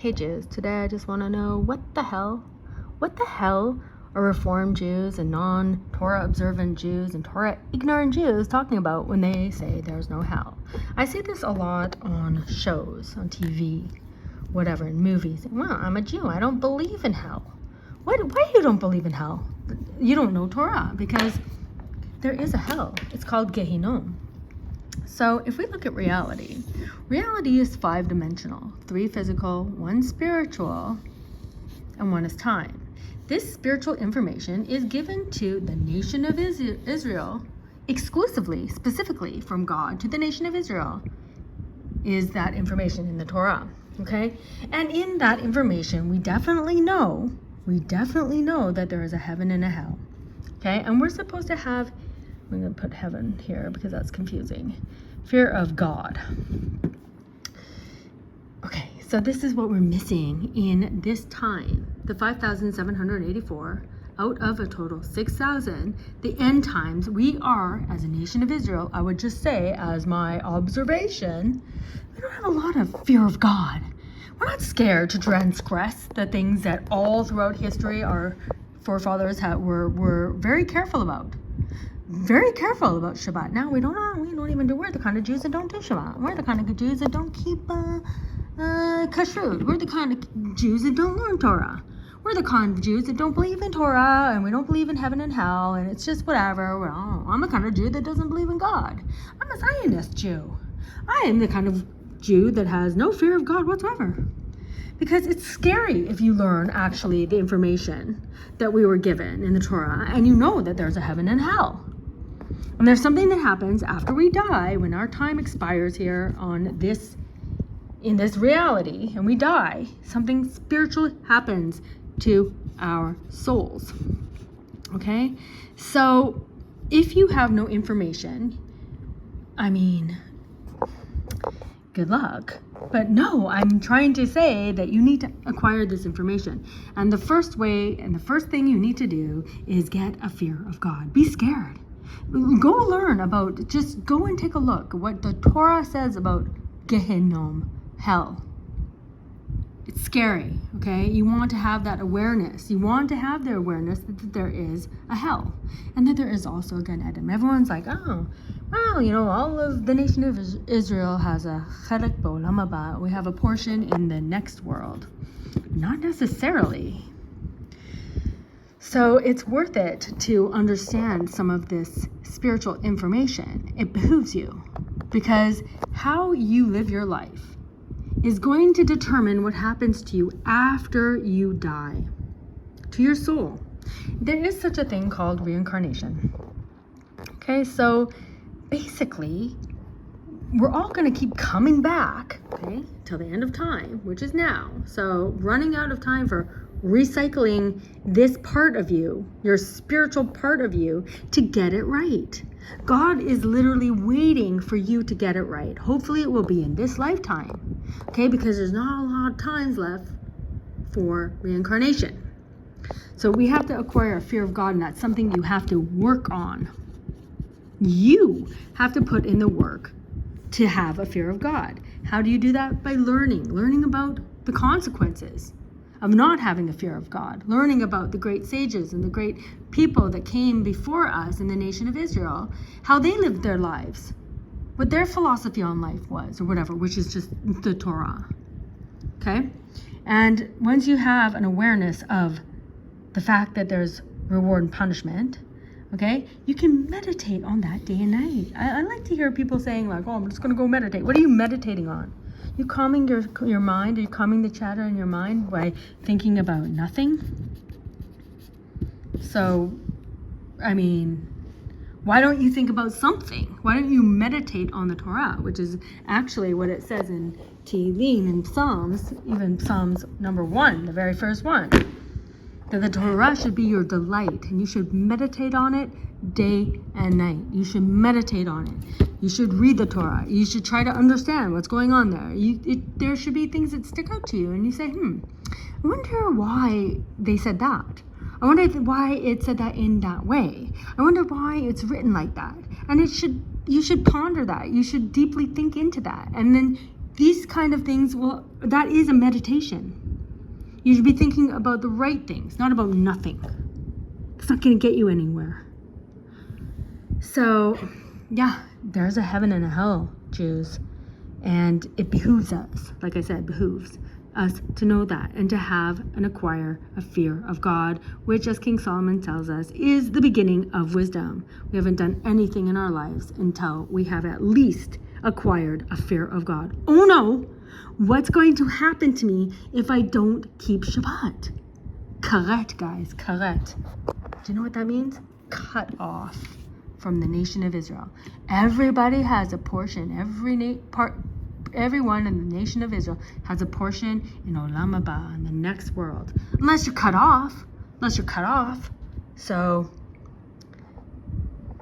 Hey Jews, today I just want to know what the hell are Reformed Jews and non-Torah observant Jews and Torah ignorant Jews talking about when they say there's no hell. I see this a lot on shows, on TV, whatever, in movies. Well, I'm a Jew, I don't believe in hell. Why you don't believe in hell? You don't know Torah, because there is a hell. It's called Gehinnom. So if we look at reality is 5-dimensional, 3 physical, 1 spiritual, and 1 is time. This spiritual information is given to the nation of Israel exclusively, specifically from God to the nation of Israel, is that information in the Torah, okay? And in that information, we definitely know that there is a heaven and a hell, okay? And we're supposed to have, I'm going to put heaven here because that's confusing, fear of God. Okay, so this is what we're missing in this time. The 5,784 out of a total 6,000, the end times, we are, as a nation of Israel, I would just say, as my observation, we don't have a lot of fear of God. We're not scared to transgress the things that all throughout history our forefathers were very careful about. Very careful about Shabbat. Now we don't even do. We're the kind of Jews that don't do Shabbat. We're the kind of Jews that don't keep kashrut. We're the kind of Jews that don't learn Torah. We're the kind of Jews that don't believe in Torah, and we don't believe in heaven and hell, and it's just whatever. Well, I'm the kind of Jew that doesn't believe in God. I'm a Zionist Jew. I am the kind of Jew that has no fear of God whatsoever. Because it's scary if you learn actually the information that we were given in the Torah, and you know that there's a heaven and hell. And there's something that happens after we die, when our time expires here in this reality, and we die, something spiritual happens to our souls. Okay? So if you have no information, I mean, good luck. But no, I'm trying to say that you need to acquire this information. And the first way and the first thing you need to do is get a fear of God. Be scared. Go learn about, just go and take a look at what the Torah says about Gehinnom, hell. It's scary, okay? You want to have that awareness. You want to have the awareness that there is a hell, and that there is also a Gan Eden. Everyone's like, oh, well, all of the nation of Israel has a chelek b'olam haba. We have a portion in the next world. Not necessarily. So it's worth it to understand some of this spiritual information. It behooves you, because how you live your life is going to determine what happens to you after you die, to your soul. There is such a thing called reincarnation. Okay, so basically, we're all going to keep coming back, okay, till the end of time, which is now. So running out of time for recycling this part of you, your spiritual part of you, to get it right. God is literally waiting for you to get it right. Hopefully it will be in this lifetime, okay, because there's not a lot of times left for reincarnation. So we have to acquire a fear of God, and that's something you have to work on. You have to put in the work to have a fear of God. How do you do that? By learning about the consequences of not having a fear of God, learning about the great sages and the great people that came before us in the nation of Israel, how they lived their lives, what their philosophy on life was, or whatever, which is just the Torah, okay? And once you have an awareness of the fact that there's reward and punishment, okay, you can meditate on that day and night. I like to hear people saying like, oh, I'm just going to go meditate. What are you meditating on? You calming your mind? Are you calming the chatter in your mind by thinking about nothing? So, I mean, why don't you think about something? Why don't you meditate on the Torah, which is actually what it says in Tehillim and Psalms, even Psalms number 1, the very first one, that the Torah should be your delight, and you should meditate on it day and night. You should meditate on it. You should read the Torah. You should try to understand what's going on there. There should be things that stick out to you, and you say, I wonder why they said that. I wonder why it said that in that way. I wonder why it's written like that. And you should ponder that. You should deeply think into that. And then these kind of things, well, that is a meditation. You should be thinking about the right things, not about nothing. It's not going to get you anywhere. So, yeah, there's a heaven and a hell, Jews. And it behooves us, like I said, behooves us to know that and to have and acquire a fear of God, which, as King Solomon tells us, is the beginning of wisdom. We haven't done anything in our lives until we have at least acquired a fear of God. Oh no! What's going to happen to me if I don't keep Shabbat? Karet, guys, karet. Do you know what that means? Cut off from the nation of Israel. Everybody has a portion. Everyone in the nation of Israel has a portion in Olam Haba, in the next world. Unless you're cut off. So